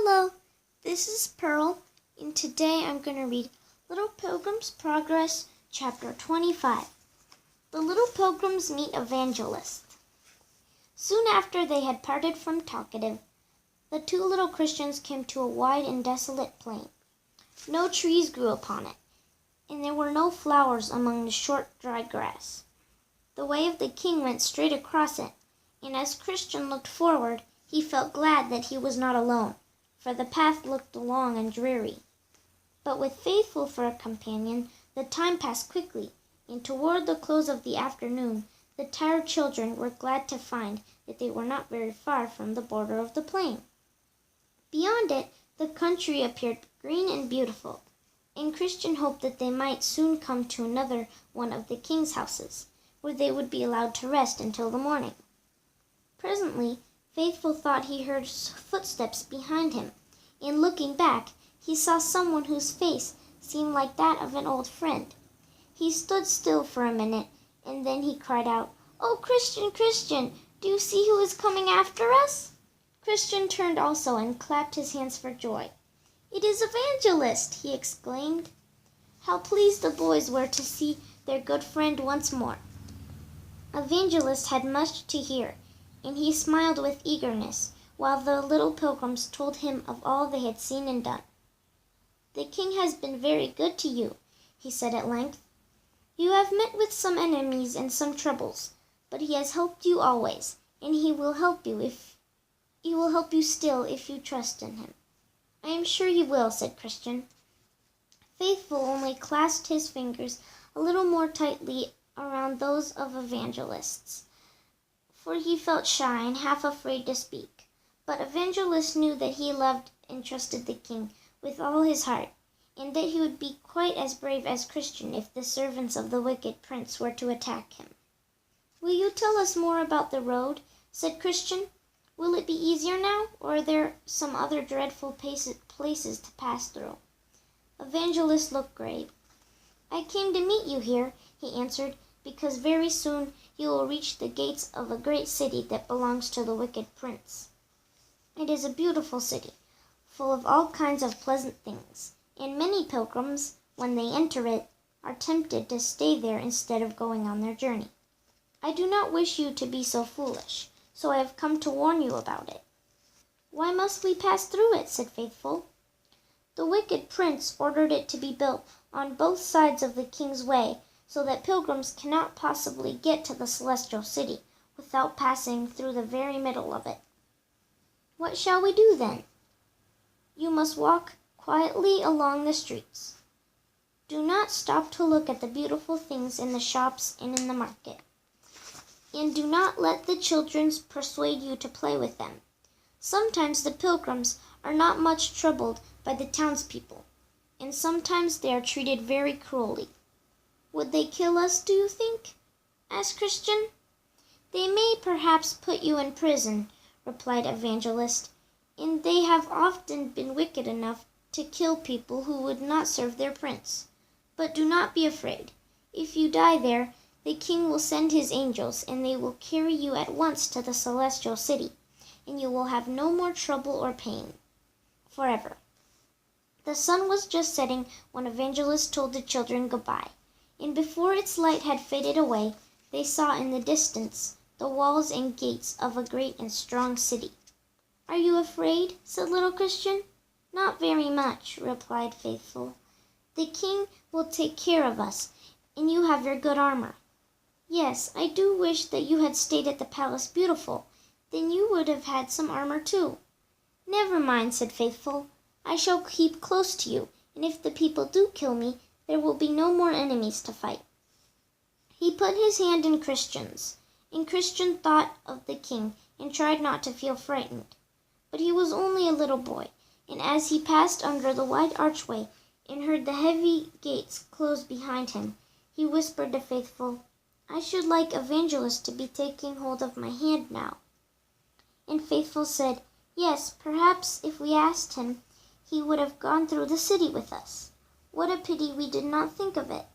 Hello, this is Pearl, and today I'm going to read Little Pilgrim's Progress, Chapter 25. The Little Pilgrims Meet Evangelist. Soon after they had parted from Talkative, the two little Christians came to a wide and desolate plain. No trees grew upon it, and there were no flowers among the short, dry grass. The way of the king went straight across it, and as Christian looked forward, he felt glad that he was not alone, for the path looked long and dreary. But with Faithful for a companion, the time passed quickly, and toward the close of the afternoon, the tired children were glad to find that they were not very far from the border of the plain. Beyond it, the country appeared green and beautiful, and Christian hoped that they might soon come to another one of the king's houses, where they would be allowed to rest until the morning. Presently, Faithful thought he heard footsteps behind him, and looking back, he saw someone whose face seemed like that of an old friend. He stood still for a minute, and then he cried out, "Oh, Christian, Christian, do you see who is coming after us?" Christian turned also and clapped his hands for joy. "It is Evangelist!" he exclaimed. How pleased the boys were to see their good friend once more. Evangelist had much to hear, and he smiled with eagerness, while the little pilgrims told him of all they had seen and done. "The king has been very good to you," he said at length. "You have met with some enemies and some troubles, but he has helped you always, and he will help you still if you trust in him." "I am sure he will," said Christian. Faithful only clasped his fingers a little more tightly around those of Evangelist's, for he felt shy and half afraid to speak. But Evangelist knew that he loved and trusted the king with all his heart, and that he would be quite as brave as Christian if the servants of the wicked prince were to attack him. "Will you tell us more about the road?" said Christian. "Will it be easier now, or are there some other dreadful places to pass through?" Evangelist looked grave. "I came to meet you here," he answered, "because very soon you will reach the gates of a great city that belongs to the wicked prince. It is a beautiful city, full of all kinds of pleasant things, and many pilgrims, when they enter it, are tempted to stay there instead of going on their journey. I do not wish you to be so foolish, so I have come to warn you about it." "Why must we pass through it?" said Faithful. "The wicked prince ordered it to be built on both sides of the king's way, so that pilgrims cannot possibly get to the celestial city without passing through the very middle of it." "What shall we do then?" "You must walk quietly along the streets. Do not stop to look at the beautiful things in the shops and in the market. And do not let the children persuade you to play with them. Sometimes the pilgrims are not much troubled by the townspeople, and sometimes they are treated very cruelly." "Would they kill us, do you think?" asked Christian. "They may perhaps put you in prison," replied Evangelist, "and they have often been wicked enough to kill people who would not serve their prince. But do not be afraid. If you die there, the king will send his angels, and they will carry you at once to the celestial city, and you will have no more trouble or pain forever." The sun was just setting when Evangelist told the children goodbye, and before its light had faded away, they saw in the distance the walls and gates of a great and strong city. "Are you afraid?" said little Christian. "Not very much," replied Faithful. "The king will take care of us, and you have your good armor." "Yes, I do wish that you had stayed at the palace Beautiful. Then you would have had some armor too." "Never mind," said Faithful. "I shall keep close to you, and if the people do kill me, there will be no more enemies to fight." He put his hand in Christian's, and Christian thought of the king and tried not to feel frightened. But he was only a little boy, and as he passed under the wide archway and heard the heavy gates close behind him, he whispered to Faithful, "I should like Evangelist to be taking hold of my hand now." And Faithful said, "Yes, perhaps if we asked him, he would have gone through the city with us. What a pity we did not think of it."